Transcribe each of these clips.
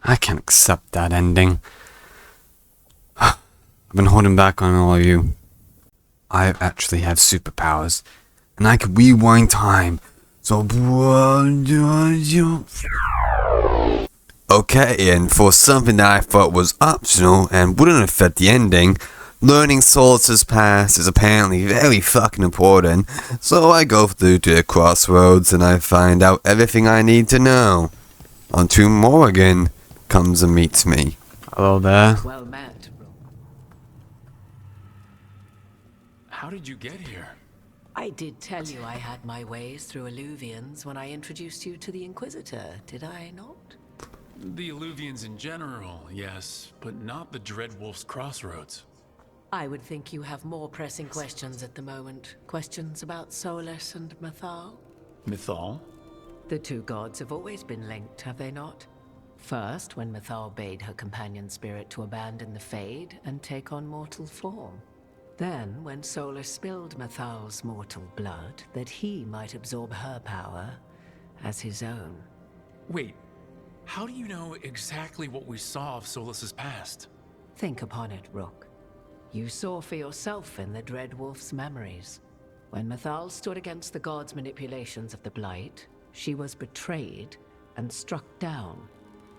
I can't accept that ending. I've been holding back on all of you. I actually have superpowers, and I could rewind time. So, okay, and for something that I thought was optional and wouldn't affect the ending, learning Solas' past is apparently very fucking important, so I go through to the crossroads and I find out everything I need to know. Until Morrigan comes and meets me. Hello there. Well met, Rook. How did you get here? I did tell you I had my ways through Illuvians when I introduced you to the Inquisitor, did I not? The Illuvians in general, yes, but not the Dreadwolf's crossroads. I would think you have more pressing questions at the moment. Questions about Solas and Mythal? Mythal? The two gods have always been linked, have they not? First, when Mythal bade her companion spirit to abandon the Fade and take on mortal form. Then, when Solas spilled Mythal's mortal blood, that he might absorb her power as his own. Wait, how do you know exactly what we saw of Solas' past? Think upon it, Rook. You saw for yourself in the Dreadwolf's memories. When Mythal stood against the gods' manipulations of the Blight, she was betrayed and struck down.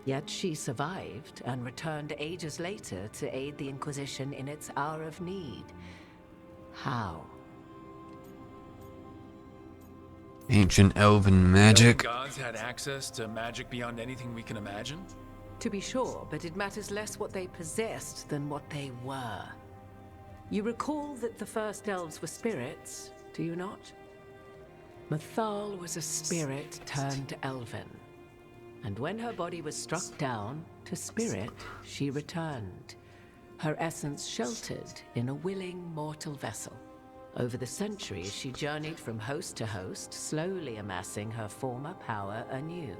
Yet she survived and returned ages later to aid the Inquisition in its hour of need. How? Ancient elven magic. The gods had access to magic beyond anything we can imagine? To be sure, but it matters less what they possessed than what they were. You recall that the first elves were spirits, do you not? Mythal was a spirit turned elven. And when her body was struck down, to spirit, she returned. Her essence sheltered in a willing mortal vessel. Over the centuries, she journeyed from host to host, slowly amassing her former power anew.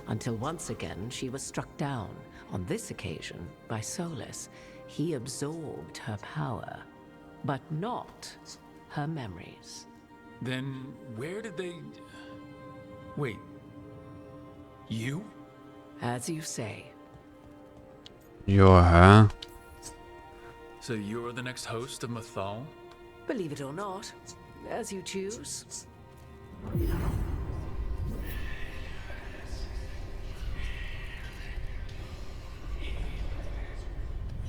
Until once again, she was struck down, on this occasion, by Solas. He absorbed her power, but not her memories. Then where did they... Wait. You? As you say. You're her? So you're the next host of Mythal? Believe it or not, as you choose.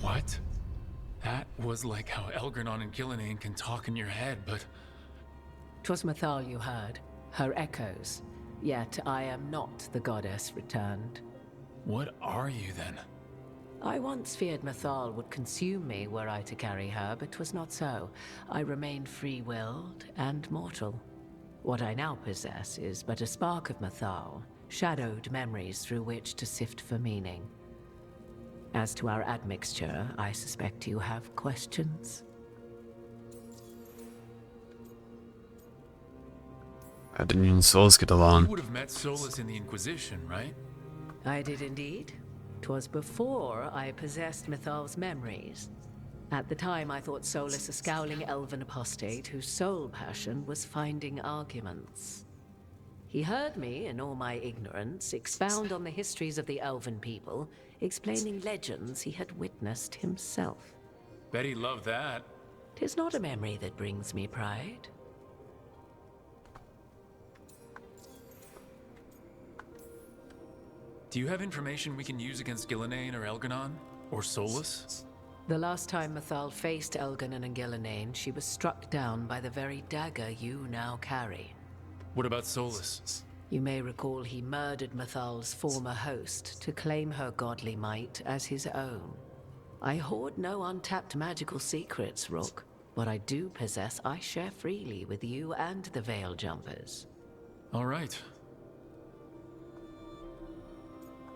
What? That was like how Elgernon and Gillenane can talk in your head, but... 'Twas Mythal you heard, her echoes. Yet I am not the goddess returned. What are you then? I once feared Mythal would consume me were I to carry her, but 'twas not so. I remained free-willed and mortal. What I now possess is but a spark of Mythal, shadowed memories through which to sift for meaning. As to our admixture, I suspect you have questions. How did you and Solas get You along? would have met Solas in the Inquisition, right? I did indeed. 'Twas before I possessed Mythal's memories. At the time, I thought Solas a scowling elven apostate whose sole passion was finding arguments. He heard me, in all my ignorance, expound on the histories of the elven people, explaining legends he had witnessed himself. Bet he loved that. 'Tis not a memory that brings me pride. Do you have information we can use against Gillenane or Elgernon? Or Solas? The last time Mythal faced Elgernon and Gillenane, she was struck down by the very dagger you now carry. What about Solas? You may recall he murdered Mythal's former host to claim her godly might as his own. I hoard no untapped magical secrets, Rook. What I do possess, I share freely with you and the Veil Jumpers. All right.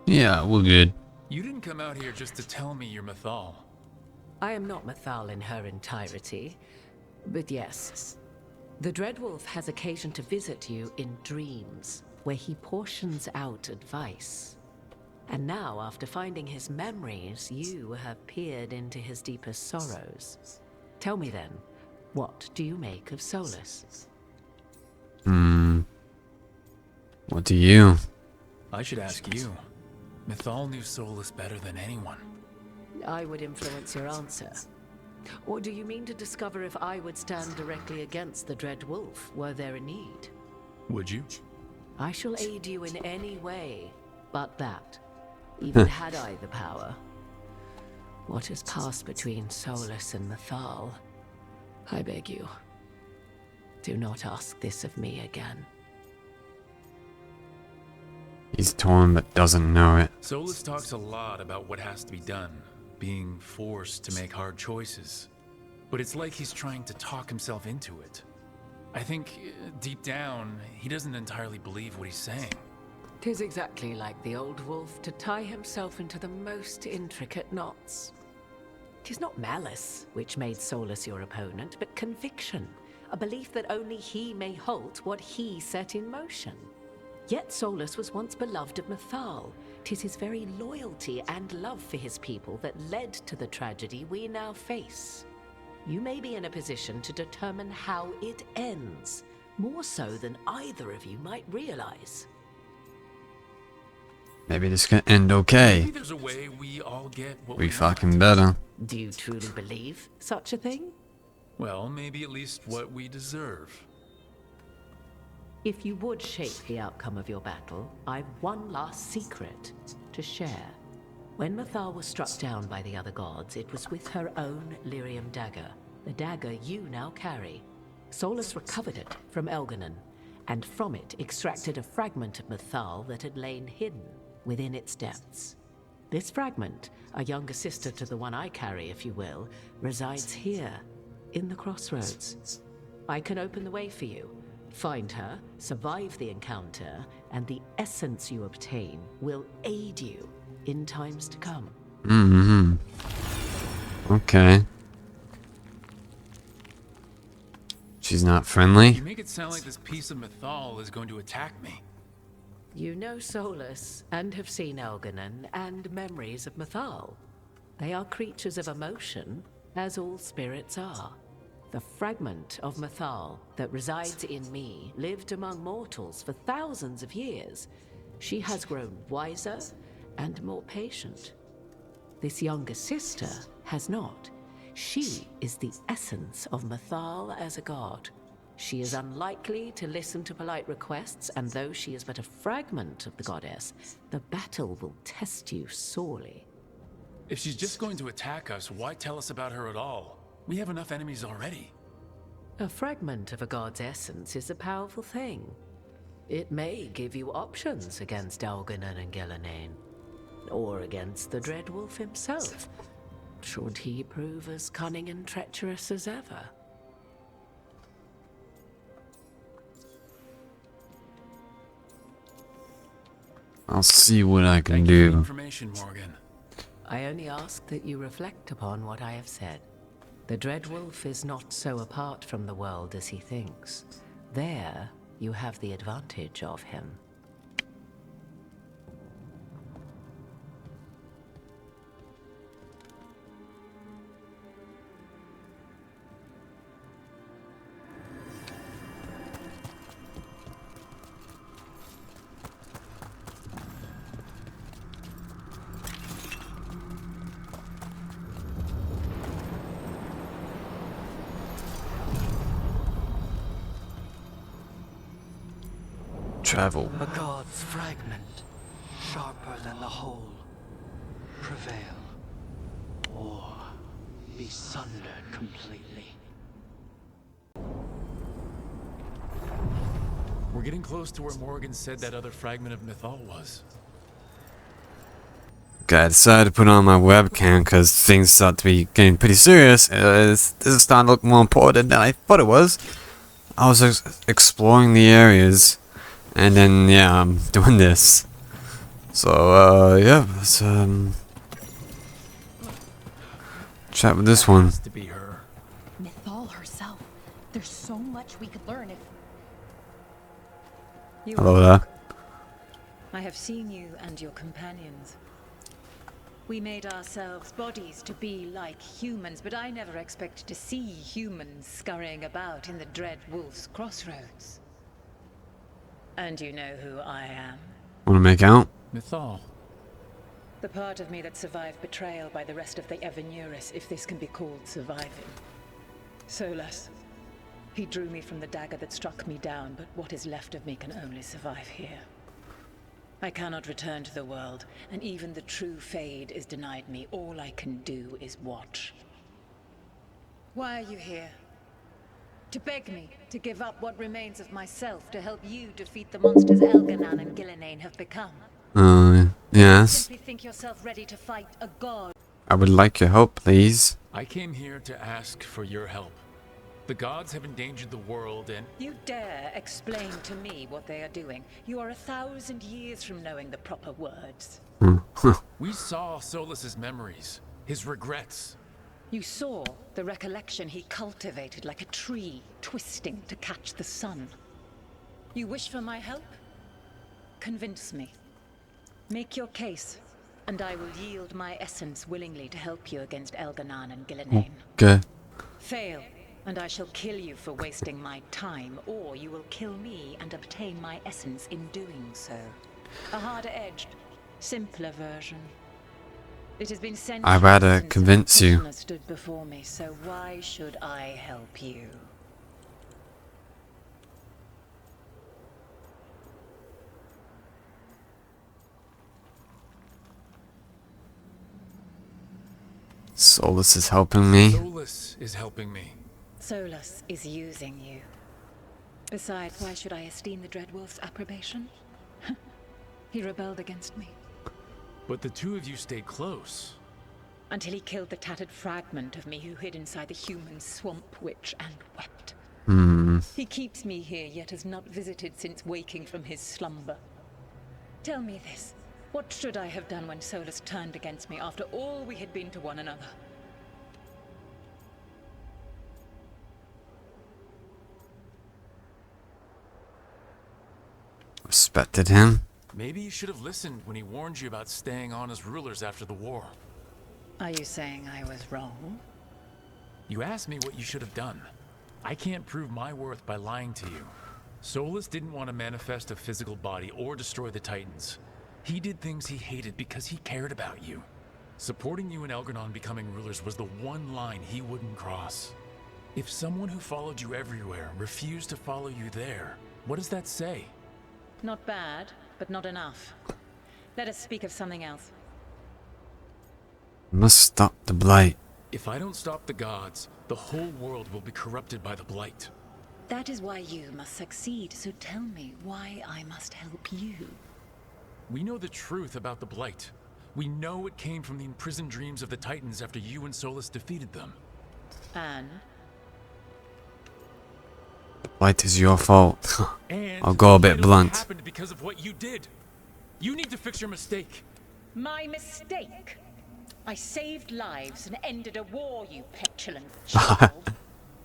Yeah, we're good. You didn't come out here just to tell me you're Mythal. I am not Mythal in her entirety, but yes. The Dreadwolf has occasion to visit you in dreams, where he portions out advice. And now, after finding his memories, you have peered into his deepest sorrows. Tell me then, what do you make of Solas? What do you? I should ask you. Mythal knew Solas better than anyone. I would influence your answer. Or do you mean to discover if I would stand directly against the Dread Wolf were there a need? Would you? I shall aid you in any way but that, even had I the power. What has passed between Solas and Mythal, I beg you, do not ask this of me again. He's torn but doesn't know it. Solas talks a lot about what has to be done, being forced to make hard choices. But it's like he's trying to talk himself into it. I think, deep down, he doesn't entirely believe what he's saying. 'Tis exactly like the old wolf to tie himself into the most intricate knots. 'Tis not malice which made Solas your opponent, but conviction, a belief that only he may halt what he set in motion. Yet Solas was once beloved of Mythal. 'Tis his very loyalty and love for his people that led to the tragedy we now face. You may be in a position to determine how it ends, more so than either of you might realize. Maybe this can end okay. Maybe there's a way we all get what We we fucking want. better. Do you truly believe such a thing? Well, maybe at least what we deserve. If you would shape the outcome of your battle, I've one last secret to share. When Mythal was struck down by the other gods, it was with her own lyrium dagger, the dagger you now carry. Solas recovered it from Elganon, and from it extracted a fragment of Mythal that had lain hidden within its depths. This fragment, a younger sister to the one I carry, if you will, resides here, in the crossroads. I can open the way for you. Find her, survive the encounter, and the essence you obtain will aid you in times to come. Mm-hmm. Okay. She's not friendly. You make it sound like this piece of Mythal is going to attack me. You know Solas, and have seen Elganon, and memories of Mythal. They are creatures of emotion, as all spirits are. The fragment of Mythal that resides in me lived among mortals for thousands of years. She has grown wiser and more patient. This younger sister has not. She is the essence of Mythal as a god. She is unlikely to listen to polite requests, and though she is but a fragment of the goddess, the battle will test you sorely. If she's just going to attack us, why tell us about her at all? We have enough enemies already. A fragment of a god's essence is a powerful thing. It may give you options against Elganon and Gillenane, or against the Dread Wolf himself, should he prove as cunning and treacherous as ever. I'll see what I can Thank you for the do. information, Morgan. I only ask that you reflect upon what I have said. The Dread Wolf is not so apart from the world as he thinks. There, you have the advantage of him. Travel. A god's fragment, sharper than the whole. Prevail, or be sundered completely. We're getting close to where Morgan said that other fragment of Mythal was. Okay, I decided to put on my webcam because things start to be getting pretty serious. This is starting to look more important than I thought it was. I was exploring the areas, and then yeah, I'm doing this. So yeah, let's chat with this one. Has to be her. Mythal herself. There's so much we could learn if... You Hello are there. Rook. I have seen you and your companions. We made ourselves bodies to be like humans, but I never expected to see humans scurrying about in the Dread Wolf's crossroads. And you know who I am. Wanna make out? Mythal. The part of me that survived betrayal by the rest of the Evanuris, if this can be called surviving. Solas. He drew me from the dagger that struck me down, but what is left of me can only survive here. I cannot return to the world, and even the true Fade is denied me. All I can do is watch. Why are you here? To beg me to give up what remains of myself to help you defeat the monsters Elganan and Gillenane have become. Yes. Simply think yourself ready to fight a god. I would like your help, please. I came here to ask for your help. The gods have endangered the world and... You dare explain to me what they are doing? You are 1,000 years from knowing the proper words. We saw Solas's memories, his regrets. You saw the recollection he cultivated like a tree, twisting to catch the sun. You wish for my help? Convince me. Make your case, and I will yield my essence willingly to help you against Elganan and Gillenane. Okay. Fail, and I shall kill you for wasting my time, or you will kill me and obtain my essence in doing so. A harder-edged, simpler version. It has been centuries I'd rather since convince you. Krishna stood before me, so why should I help you? Solas is helping me. Solas is helping me. Solas is using you. Besides, why should I esteem the Dreadwolf's approbation? He rebelled against me. But the two of you stayed close. Until he killed the tattered fragment of me who hid inside the human swamp witch and wept. He keeps me here, yet has not visited since waking from his slumber. Tell me this. What should I have done when Solas turned against me after all we had been to one another? Respected him. Maybe you should have listened when he warned you about staying on as rulers after the war. Are you saying I was wrong? You asked me what you should have done. I can't prove my worth by lying to you. Solas didn't want to manifest a physical body or destroy the Titans. He did things he hated because he cared about you. Supporting you and Elganon becoming rulers was the one line he wouldn't cross. If someone who followed you everywhere refused to follow you there, what does that say? Not bad, but not enough. Let us speak of something else. Must stop the blight. If I don't stop the gods, the whole world will be corrupted by the blight. That is why you must succeed, so tell me why I must help you. We know the truth about the blight. We know it came from the imprisoned dreams of the Titans after you and Solas defeated them. And? Blight is your fault. And I'll go a bit it blunt. happened because of what you did. You need to fix your mistake. My mistake? I saved lives and ended a war, you petulant child.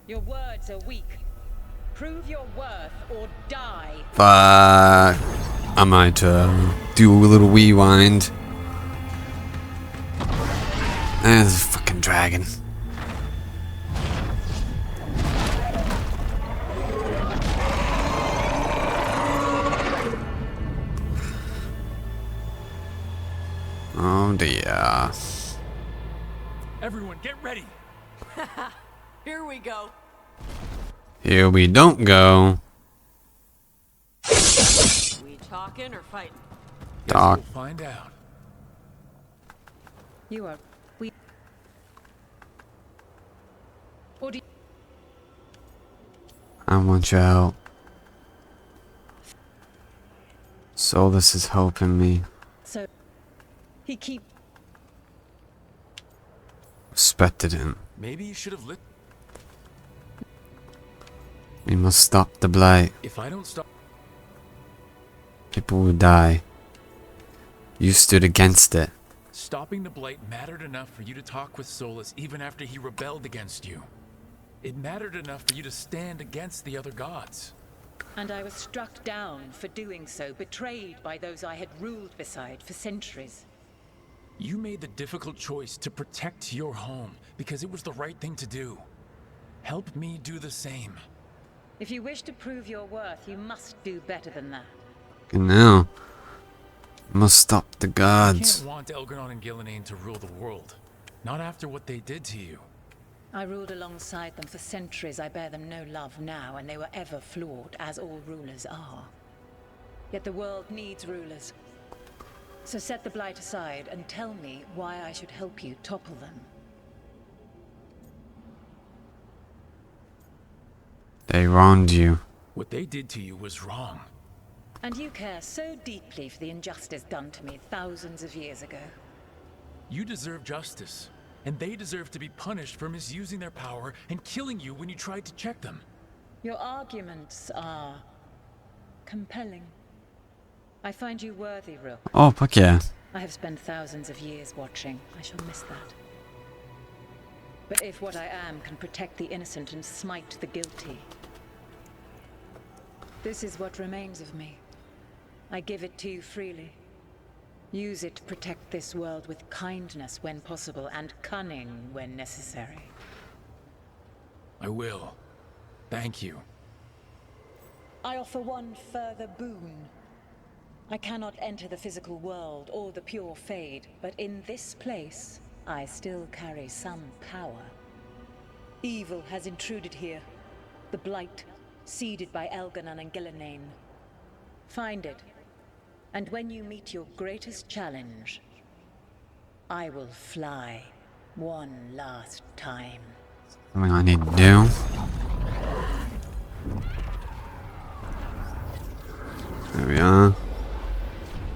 Your words are weak. Prove your worth or die. Fuck. I might do a little rewind. There's a fucking dragon. Oh dear. Everyone, get ready. Here we go. Here we don't go. We talking or fighting? Talk. We'll find out. You are weak. Or do I want your help. Solas is helping me. so he keep Respected him. Maybe you should have lit. We must stop the blight. If I don't stop, People will die. You stood against it. stopping the blight mattered enough for you to talk with Solas even after he rebelled against you. It mattered enough for you to stand against the other gods. and I was struck down for doing so, betrayed by those I had ruled beside for centuries. You made the difficult choice to protect your home because it was the right thing to do. Help me do the same. If you wish to prove your worth, you must do better than that. And now, Must stop the You gods. can't want Elgar'non and Gillenane to rule the world. Not after what they did to you. I ruled alongside them for centuries. I bear them no love now, and they were ever flawed, as all rulers are. Yet the world needs rulers. So set the blight aside and tell me why I should help you topple them. They wronged you. What they did to you was wrong. And you care so deeply for the injustice done to me thousands of years ago. You deserve justice, and they deserve to be punished for misusing their power and killing you when you tried to check them. Your arguments are compelling. I find you worthy, Rook. Oh, fuck yeah. I have spent thousands of years watching. I shall miss that. But if what I am can protect the innocent and smite the guilty, this is what remains of me. I give it to you freely. Use it to protect this world with kindness when possible and cunning when necessary. I will. Thank you. I offer one further boon. I cannot enter the physical world or the pure Fade, but in this place, I still carry some power. Evil has intruded here. The Blight, seeded by Elgar'non and Gillenane. Find it, and when you meet your greatest challenge, I will fly one last time. Something I need to do. There we are.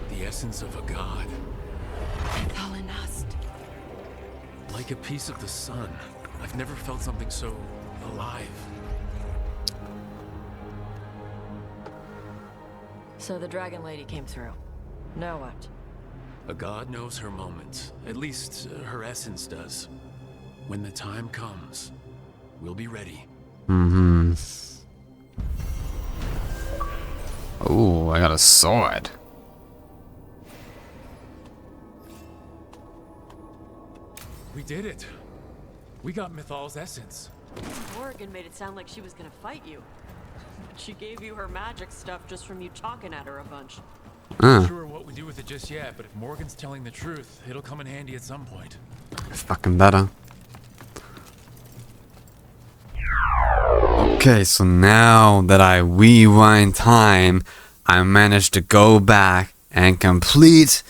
The essence of a god. Thalanast. Like a piece of the sun. I've never felt something so alive. So the Dragon Lady came through. Now what? A god knows her moment. At least her essence does. When the time comes, we'll be ready. Mm-hmm. Oh, I got a sword. We did it. We got Mythal's essence. Morgan made it sound like she was gonna fight you. But she gave you her magic stuff just from you talking at her a bunch. Not sure what we do with it just yet, but if Morgan's telling the truth, it'll come in handy at some point. It's fucking better. Okay, so now that I rewind time, I managed to go back and complete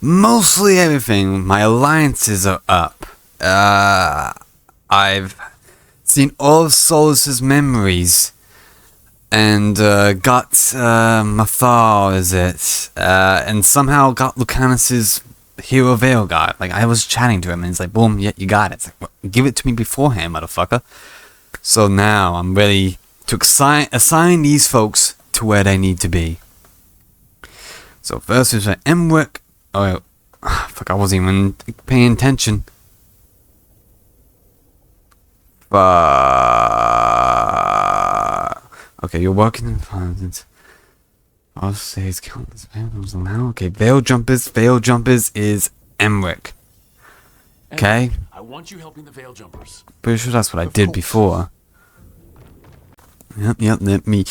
mostly everything. My alliances are up. I've seen all of Solas' memories. And got Mythal, is it? And somehow got Lucanus's Hero Veilguard. Like, I was chatting to him and he's like, boom, yeah, you got it. It's like, well, give it to me beforehand, motherfucker. So now I'm ready to assign these folks to where they need to be. So first is Emwick. Oh, fuck, I wasn't even paying attention. Okay, you're working in finance. I'll say it's countless veils now. Okay, Veil Jumpers is Emwick. Okay? I want you helping the Veil Jumpers. Pretty sure that's what I did before. Yep, let me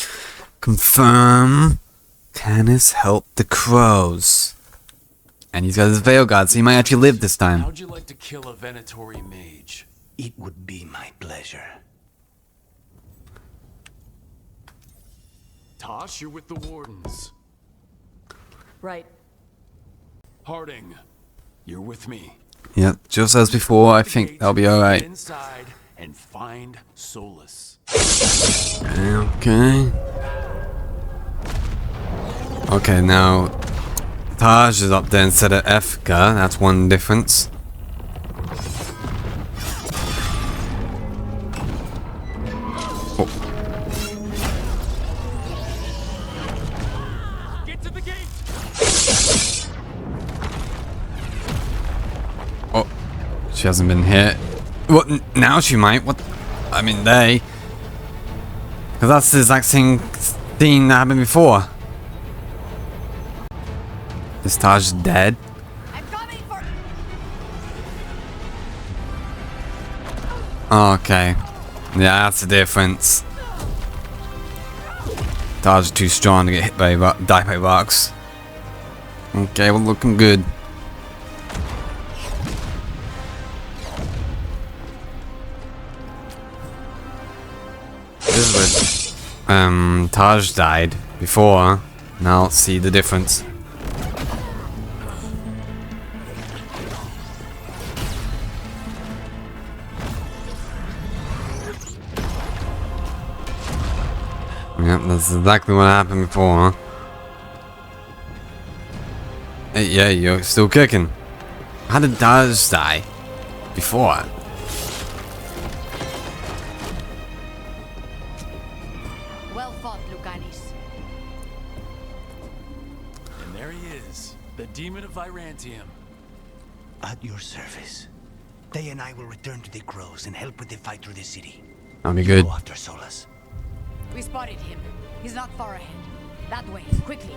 confirm. Canis helped the crows. And he's got his Veilguard, so he might actually live this time. How'd you like to kill a Venatori mage? It would be my pleasure. Tosh, you're with the Wardens. Right. Harding, you're with me. Yep, just as before, I think that'll be alright. Get inside and find Solas. Okay. Okay, now Taj is up there instead of Efka. That's one difference. Oh. Get to the gate. Oh, she hasn't been hit. What? Now she might. What? I mean, they. Because that's the exact same thing that happened before. Is Taj dead? I'm coming for. Okay. Yeah, that's the difference. Taj is too strong to get hit by die by rocks. Okay, we're looking good. This is where Taj died before. Now see the difference. Yep, that's exactly what happened before, huh? Hey, yeah, you're still kicking. How did Daz die before? Well fought, Lucanis. And there he is, the demon of Virantium. At your service. They and I will return to the Crows and help with the fight through the city. That'll be good. Go after Solas. We spotted him. He's not far ahead. That way, quickly.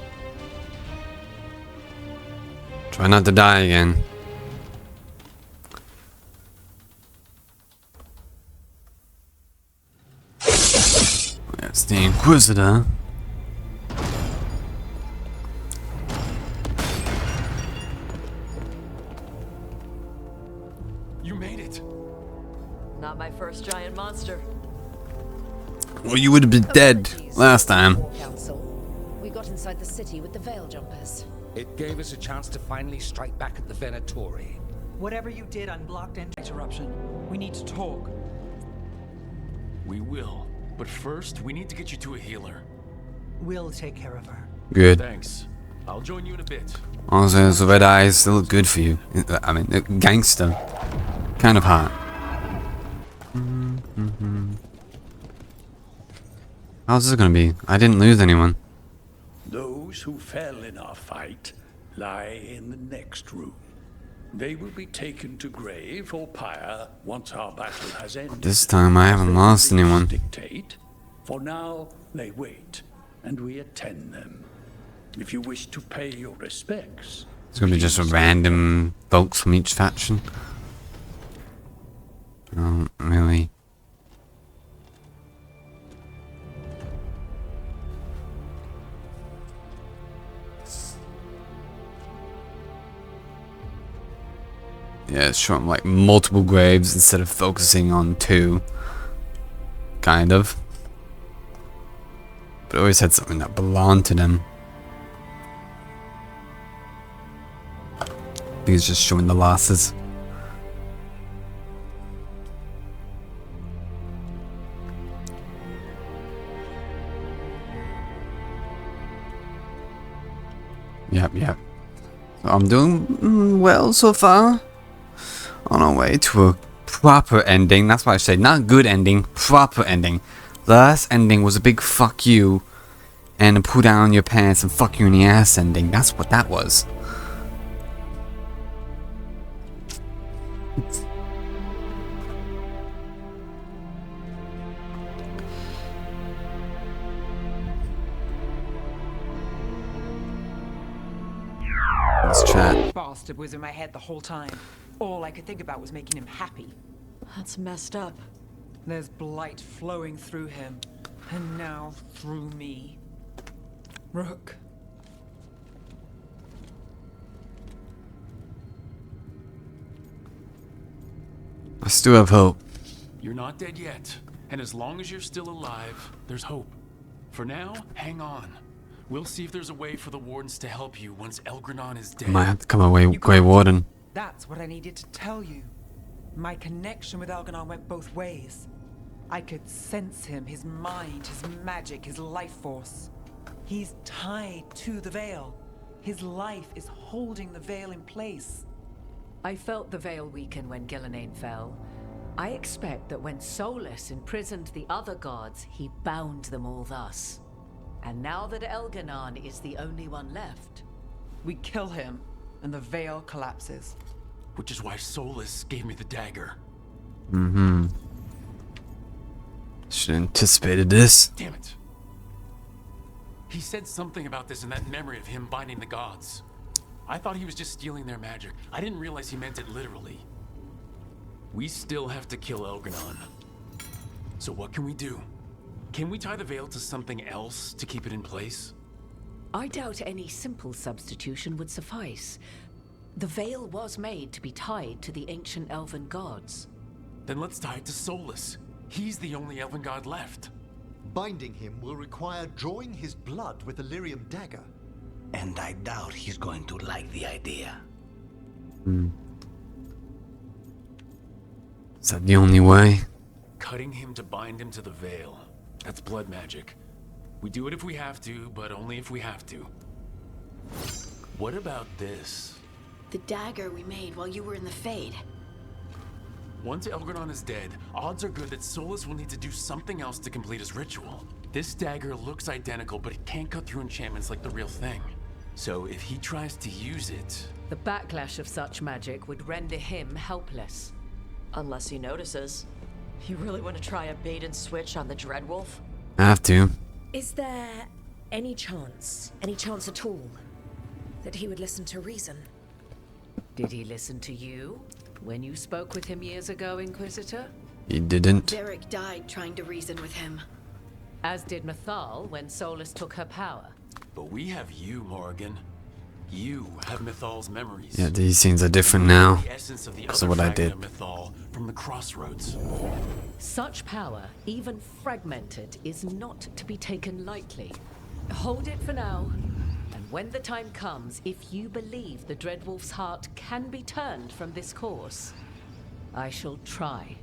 Try not to die again. That's the Inquisitor. You made it. Not my first giant monster. Well, you would have been dead last time. Council. We got inside the city with the Veil Jumpers. It gave us a chance to finally strike back at the Venatori. Whatever you did unblocked an interruption. We need to talk. We will. But first, we need to get you to a healer. We'll take care of her. Good. Thanks. I'll join you in a bit. Also, the red eyes still look good for you. I mean, gangster. Kind of hot. How's this gonna be? I didn't lose anyone. Those who fell in our fight lie in the next room. They will be taken to grave or pyre once our battle has ended. This time I haven't lost anyone. Dictate. For now, they wait, and we attend them. If you wish to pay your respects, It's gonna be just random folks from each faction. Oh, really? Yeah, it's showing like multiple graves instead of focusing on two. Kind of. But it always had something that belonged to them. I think it's just showing the losses. Yep. So I'm doing well so far. On our way to a proper ending. That's why I say not good ending, proper ending. The last ending was a big fuck you and a pull down your pants and fuck you in the ass ending. That's what that was. Let's chat. Bastard was in my head the whole time. All I could think about was making him happy. That's messed up. There's blight flowing through him, and now through me. Rook. I still have hope. You're not dead yet. And as long as you're still alive, there's hope. For now, hang on. We'll see if there's a way for the Wardens to help you once Elgranon is dead. I might have to come away with Grey Warden. That's what I needed to tell you. My connection with Elganon went both ways. I could sense him, his mind, his magic, his life force. He's tied to the Veil. His life is holding the Veil in place. I felt the Veil weaken when Gillenane fell. I expect that when Solas imprisoned the other gods, he bound them all thus. And now that Elganon is the only one left, We kill him, and the Veil collapses. Which is why Solas gave me the dagger. Should have anticipated this. Damn it. He said something about this in that memory of him binding the gods. I thought he was just stealing their magic. I didn't realize he meant it literally. We still have to kill Elgranon. So what can we do? Can we tie the Veil to something else to keep it in place? I doubt any simple substitution would suffice. The veil was made to be tied to the ancient elven gods. Then let's tie it to Solas. He's the only elven god left. Binding him will require drawing his blood with a lyrium dagger. And I doubt he's going to like the idea. Is that the only way? Cutting him to bind him to the veil. That's blood magic. We do it if we have to, but only if we have to. What about this? The dagger we made while you were in the Fade. Once Elgranon is dead, odds are good that Solas will need to do something else to complete his ritual. This dagger looks identical, but it can't cut through enchantments like the real thing. So if he tries to use it... The backlash of such magic would render him helpless. Unless he notices. You really want to try a bait and switch on the Dreadwolf? I have to. Is there any chance at all, that he would listen to reason? Did he listen to you when you spoke with him years ago, Inquisitor? He didn't. Derek died trying to reason with him. As did Mythal when Solas took her power. But we have you, Morrigan. You have Mythal's memories. Yeah, these scenes are different now The essence of the because other of what I fragment did. of Mythal from the crossroads. Such power, even fragmented, is not to be taken lightly. Hold it for now, and when the time comes, if you believe the Dreadwolf's heart can be turned from this course, I shall try.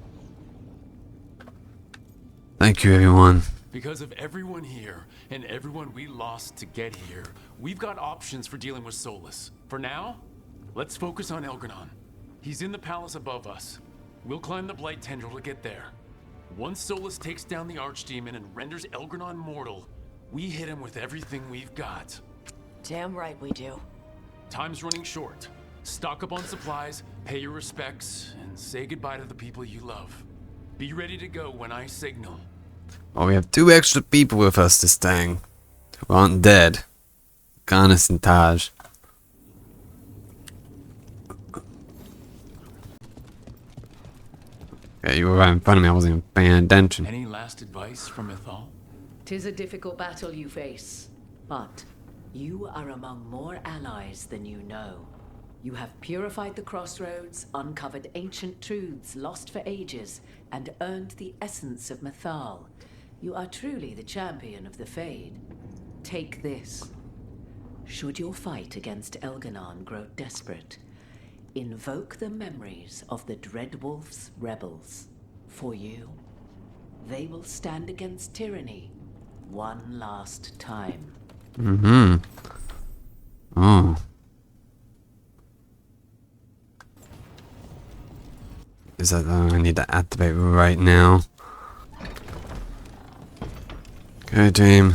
Thank you, everyone. Because of everyone here, and everyone we lost to get here, we've got options for dealing with Solas. For now, let's focus on Elgranon. He's in the palace above us. We'll climb the Blight Tendril to get there. Once Solas takes down the Archdemon and renders Elgranon mortal, we hit him with everything we've got. Damn right we do. Time's running short. Stock up on supplies, pay your respects, and say goodbye to the people you love. Be ready to go when I signal. Oh, we have 2 extra people with us this time, who aren't dead. Ganis and Taj. Yeah, you were right in front of me. I wasn't even paying attention. Any last advice from Mythal? 'Tis a difficult battle you face, but you are among more allies than you know. You have purified the crossroads, uncovered ancient truths lost for ages, and earned the essence of Mythal. You are truly the champion of the Fade. Take this. Should your fight against Elgranon grow desperate, invoke the memories of the Dreadwolf's rebels. For you, they will stand against tyranny one last time. Oh. Is that I need to activate right now? Okay, team.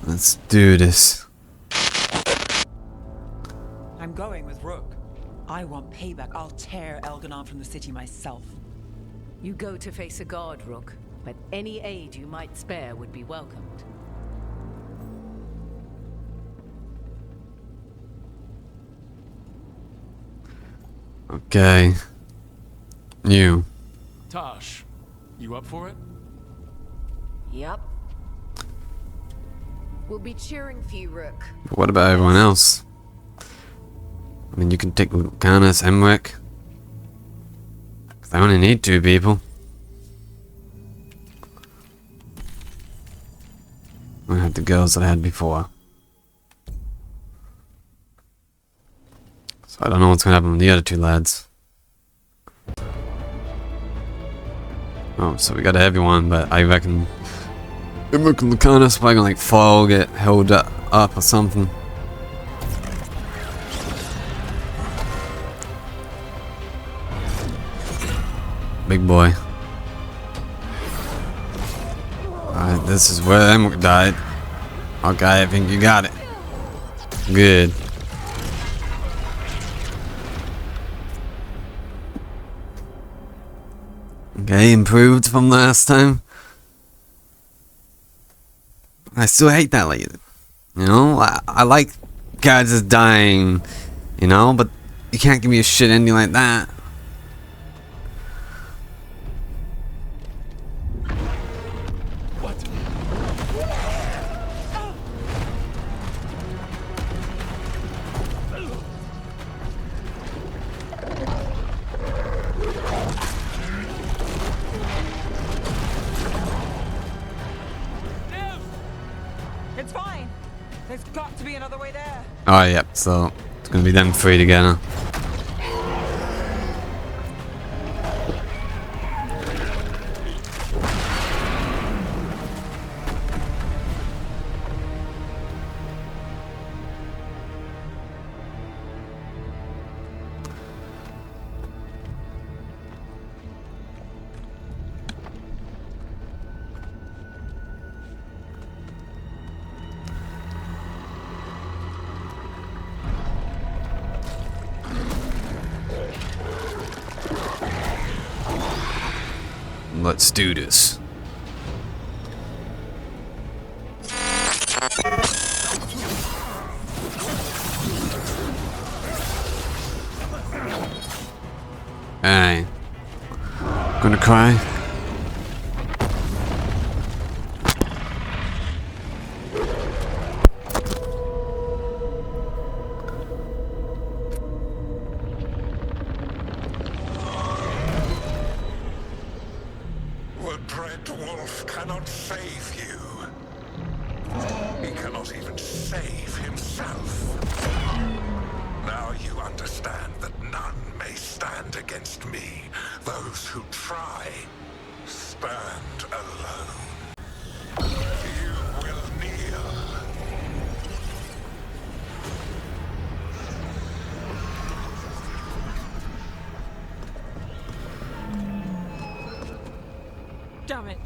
Let's do this. I'm going with Rook. I want payback. I'll tear Elgranon from the city myself. You go to face a god, Rook, but any aid you might spare would be welcomed. Okay. You. Tosh, you up for it? Yep. We'll be cheering for you, Rook. But what about everyone else? I mean, you can take Ganis, Emric. 'Cause I only need 2 people. I had the girls that I had before. So I don't know what's gonna happen with the other 2 lads. Oh, so we got a heavy one, but I reckon Emric and Lucanus probably gonna like fall, get held up or something. Big boy. Alright, this is where Emric died. Okay, I think you got it. Good. Okay, improved from last time. I still hate that lady. You know, I like guys just dying, you know, but you can't give me a shit ending like that. way there. Oh, yep, so it's gonna be them three together. Let's do this. Hey. Gonna cry? The Dread Wolf cannot save you. He cannot even save himself. Now you understand that none may stand against me. Those who try stand alone. You will kneel. Damn it.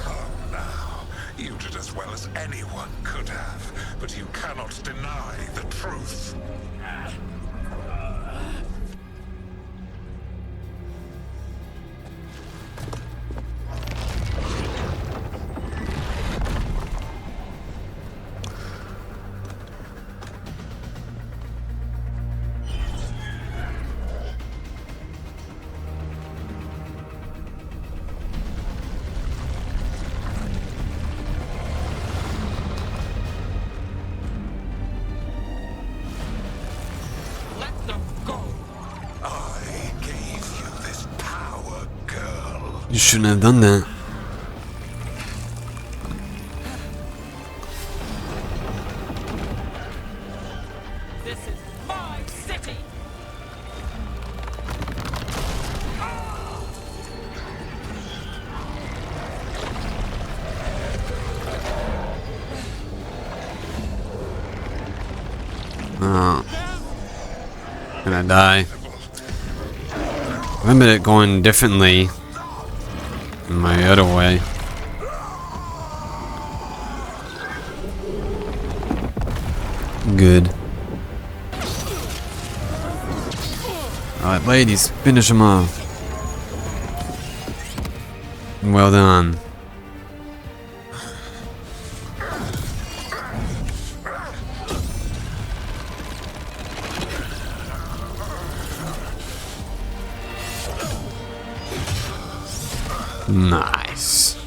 Oh, now. You did as well as anyone could have, but you cannot deny the truth. You shouldn't have done that. This is my city. Oh. Gonna die. Remember it going differently in my other way. Good. Alright, ladies, finish him off. Well done. Nice.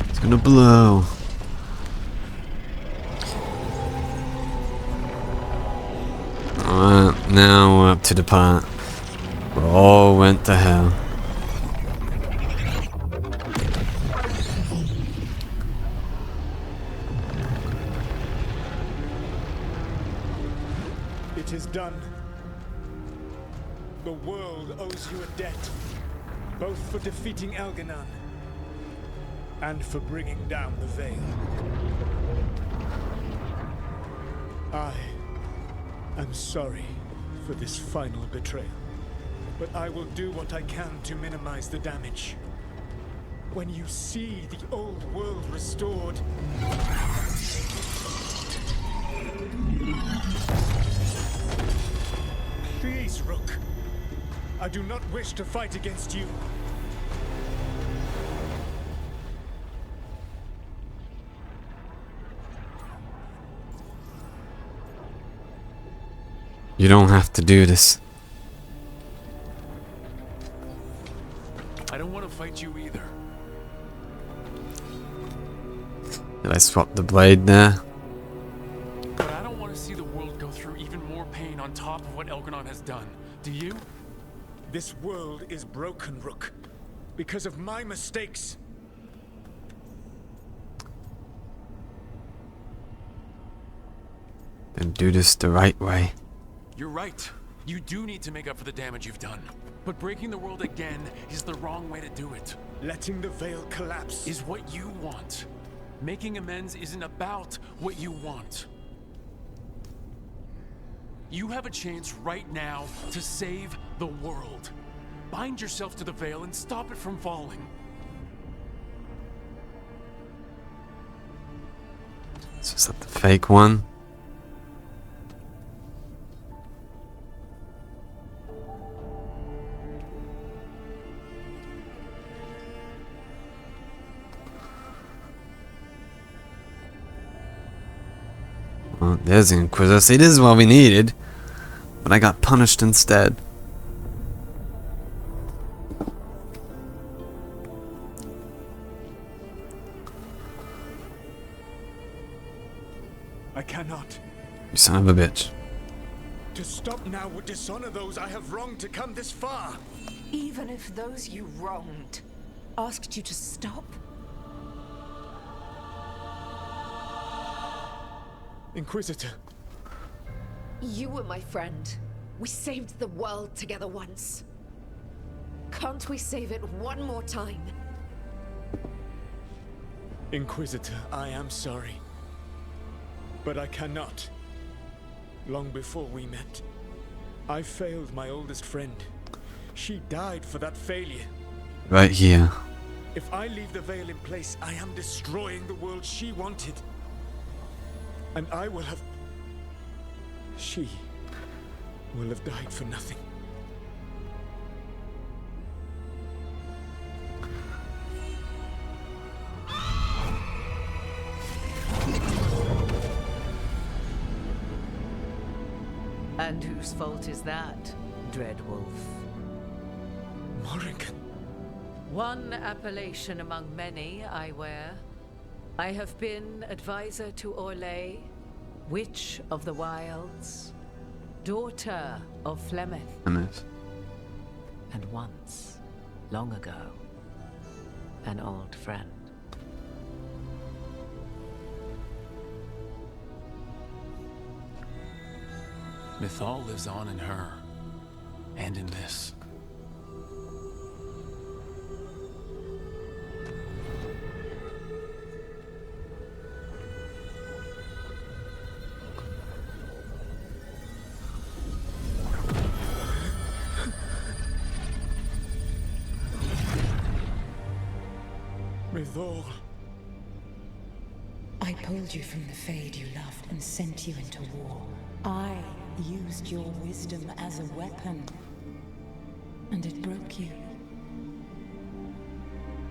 It's gonna blow. Alright, now we're up to the part where all went to hell. It is done. The world owes you a debt, both for defeating Elganon and for bringing down the Veil. I am sorry for this final betrayal, but I will do what I can to minimize the damage. When you see the old world restored, please, Rook. I do not wish to fight against you. You don't have to do this. I don't want to fight you either. Did I swap the blade there? want to see the world go through even more pain on top of what Elganon has done. Do you? This world is broken, Rook. Because of my mistakes. Then do this the right way. You're right. You do need to make up for the damage you've done. But breaking the world again is the wrong way to do it. Letting the veil collapse is what you want. Making amends isn't about what you want. You have a chance right now to save the world. Bind yourself to the veil and stop it from falling. So is that the fake one? Well, there's the Inquisitor. See, this is what we needed. But I got punished instead. I cannot. You son of a bitch. To stop now would dishonor those I have wronged to come this far. Even if those you wronged asked you to stop? Inquisitor. You were my friend. We saved the world together once. Can't we save it one more time? Inquisitor, I am sorry. But I cannot. Long before we met, I failed my oldest friend. She died for that failure. Right here. If I leave the veil in place, I am destroying the world she wanted. And I will have... She will have died for nothing. And whose fault is that, Dreadwolf? Morrigan. One appellation among many, I wear. I have been advisor to Orlais, Witch of the Wilds, daughter of Flemeth, and once, long ago, an old friend. Mythal lives on in her, and in this. Mythal. I pulled you from the Fade you loved and sent you into war. I used your wisdom as a weapon, and it broke you.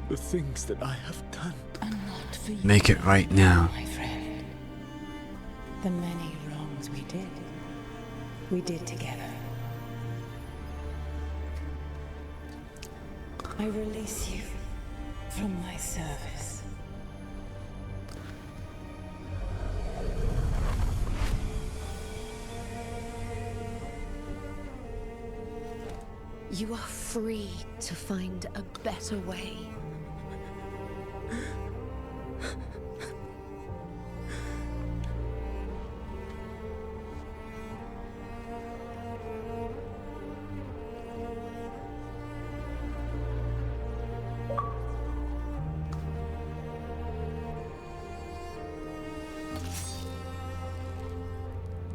The things that I have done are not for you. Make it right now. My friend. The many wrongs we did together. I release you from my service. You are free to find a better way.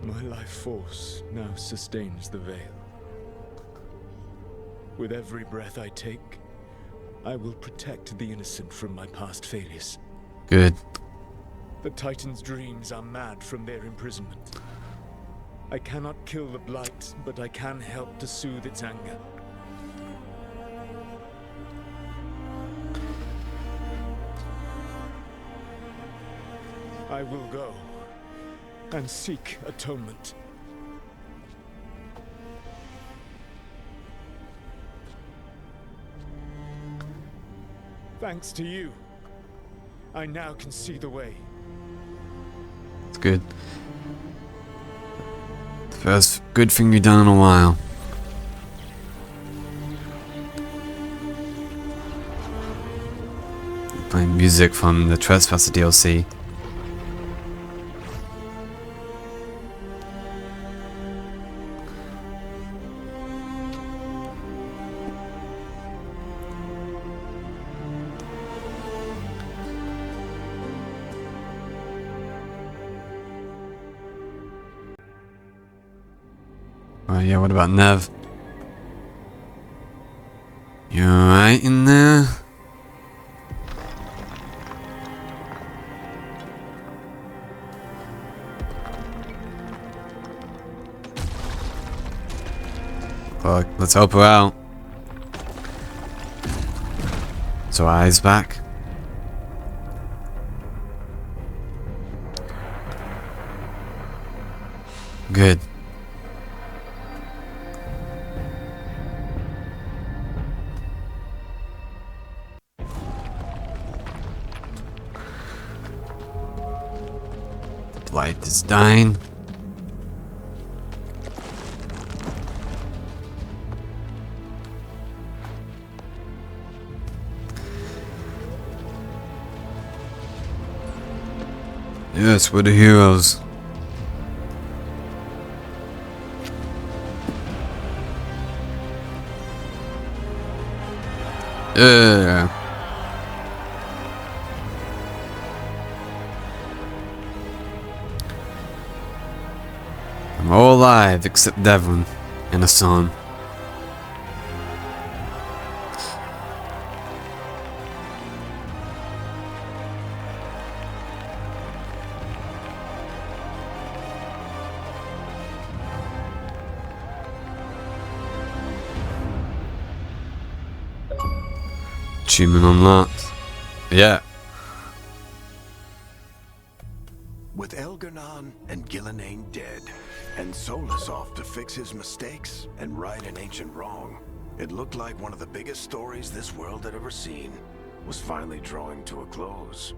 My life force now sustains the veil. With every breath I take, I will protect the innocent from my past failures. Good. The Titan's dreams are mad from their imprisonment. I cannot kill the Blight, but I can help to soothe its anger. I will go and seek atonement. Thanks to you, I now can see the way. It's good. First good thing you've done in a while. Playing music from the Trespasser DLC. Oh yeah, what about Nev? You alright in there? Look, let's help her out. So eyes back. Good. Light is dying. Yes, we're the heroes. Yeah. I'm all alive except Devon and a son. Achievement unlocked. Yeah. With Elgar'nan and Gillenane dead, and Solas off to fix his mistakes and right an ancient wrong, it looked like one of the biggest stories this world had ever seen was finally drawing to a close.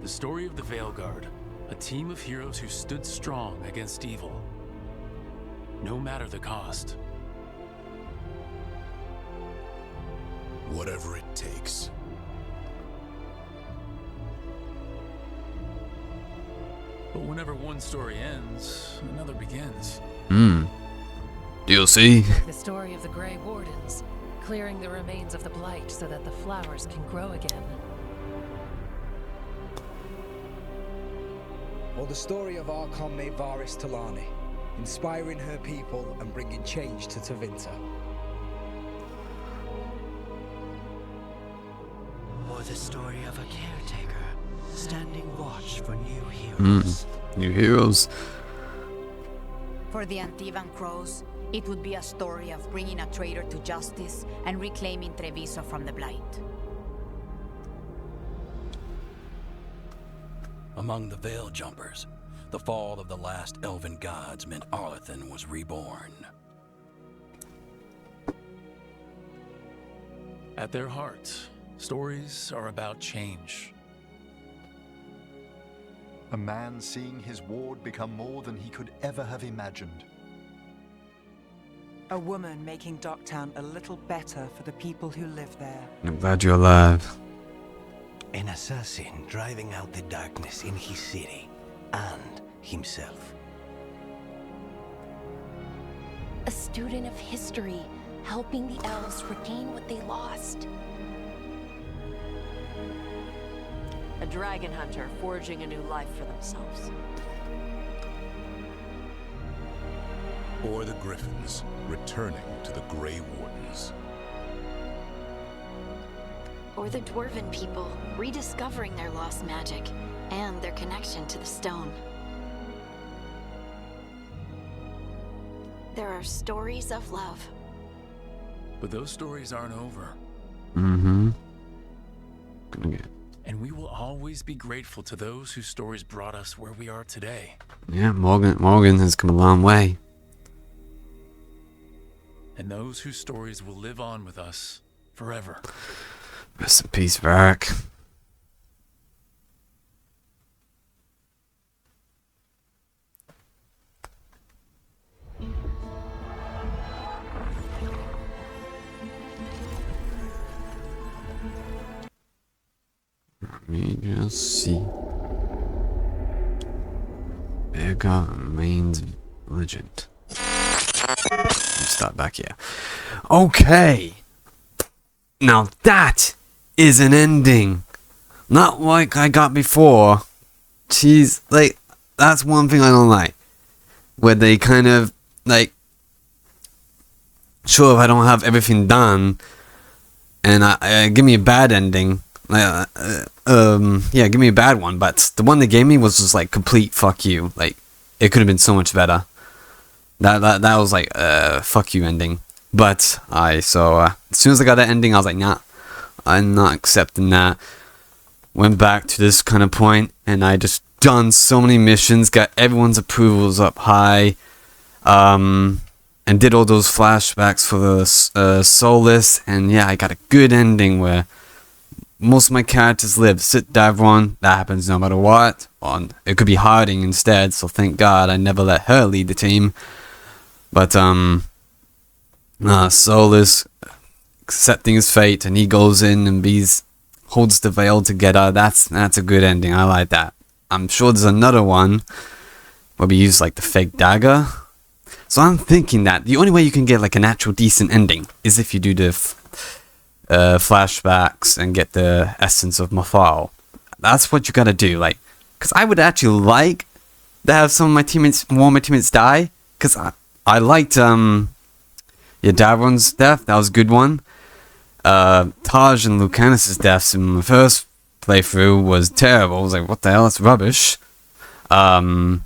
The story of the Veilguard, a team of heroes who stood strong against evil, no matter the cost. Whatever it takes. But whenever one story ends, another begins. DLC. The story of the Grey Wardens, clearing the remains of the Blight so that the flowers can grow again. Or the story of Archon Varys Talani, inspiring her people and bringing change to Tevinter. Or the story of a caretaker, standing watch for new heroes. New heroes. For the Antivan Crows, it would be a story of bringing a traitor to justice and reclaiming Treviso from the Blight. Among the Veil Jumpers, the fall of the last elven gods meant Arlathan was reborn. At their heart, stories are about change. A man seeing his ward become more than he could ever have imagined. A woman making Docktown a little better for the people who live there. I'm glad you're alive. An assassin driving out the darkness in his city and himself. A student of history, helping the elves regain what they lost. A dragon hunter forging a new life for themselves. Or the Griffins, returning to the Grey Wardens. Or the Dwarven people, rediscovering their lost magic and their connection to the stone. There are stories of love. But those stories aren't over. Gonna get. And we will always be grateful to those whose stories brought us where we are today. Yeah, Morgan has come a long way. And those whose stories will live on with us forever. Rest in peace, Varric. me just see. Veilguard remains legend. Let's start back here. Okay! Now that is an ending! Not like I got before. Jeez, like, that's one thing I don't like. Where they kind of, like, sure, if I don't have everything done, and I give me a bad ending, yeah, give me a bad one, but the one they gave me was just like complete fuck you. Like, it could have been so much better. That was like fuck you ending. But as soon as I got that ending, I was like, nah, I'm not accepting that. Went back to this kind of point, and I just done so many missions, got everyone's approvals up high, and did all those flashbacks for the Solas, and yeah, I got a good ending where most of my characters live. Sit Davron, that happens no matter what. It could be Harding instead, so thank God I never let her lead the team. But Solas accepting his fate, and he goes in and holds the veil together. That's a good ending. I like that. I'm sure there's another one where we use like the fake dagger. So I'm thinking that the only way you can get like an actual decent ending is if you do the flashbacks and get the essence of Mafal. That's what you gotta do. Like, because I would actually like to have some of my teammates, more of my teammates die. Because I liked Davron's death. That was a good one. Taj and Lucanus' deaths in the first playthrough was terrible. I was like, what the hell? That's rubbish. But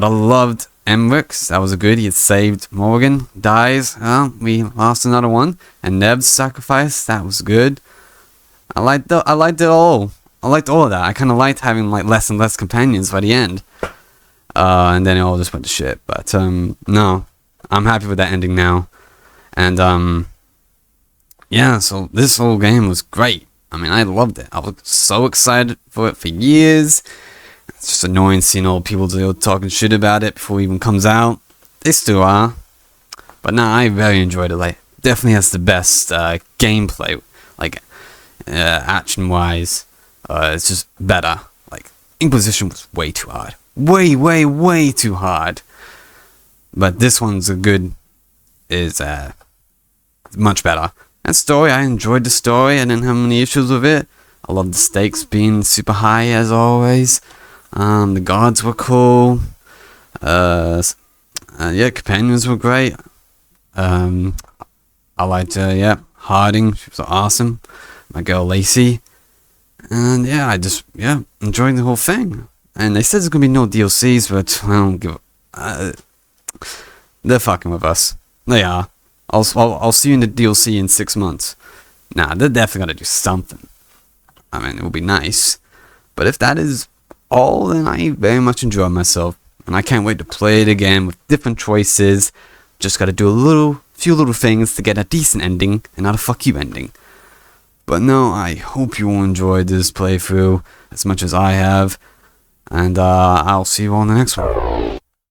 I loved Emrick's. That was a good. He had saved Morgan. Dies. We lost another one. And Nev's sacrifice. That was good. I liked it all. I liked all of that. I kind of liked having like less and less companions by the end. And then it all just went to shit. But no, I'm happy with that ending now. And yeah, so this whole game was great. I mean, I loved it. I was so excited for it for years. It's just annoying seeing all people talking shit about it before it even comes out. They still are. But no, I very enjoyed it. Like, definitely has the best gameplay. Like, action-wise. It's just better. Like, Inquisition was way too hard. Way, way, way too hard. But this one's is much better. And story, I enjoyed the story. I didn't have any issues with it. I love the stakes being super high as always. The guards were cool. Yeah, companions were great. I liked Harding. She was awesome. My girl Lacey. And yeah, I just enjoyed the whole thing. And they said there's gonna be no DLCs, but I don't give they're fucking with us. They are. I'll see you in the DLC in 6 months. Nah, they're definitely gonna do something. I mean, it would be nice. But if that is all, then I very much enjoy myself. And I can't wait to play it again with different choices. Just gotta do a few little things to get a decent ending and not a fuck you ending. But no, I hope you all enjoyed this playthrough as much as I have. And I'll see you all in the next one.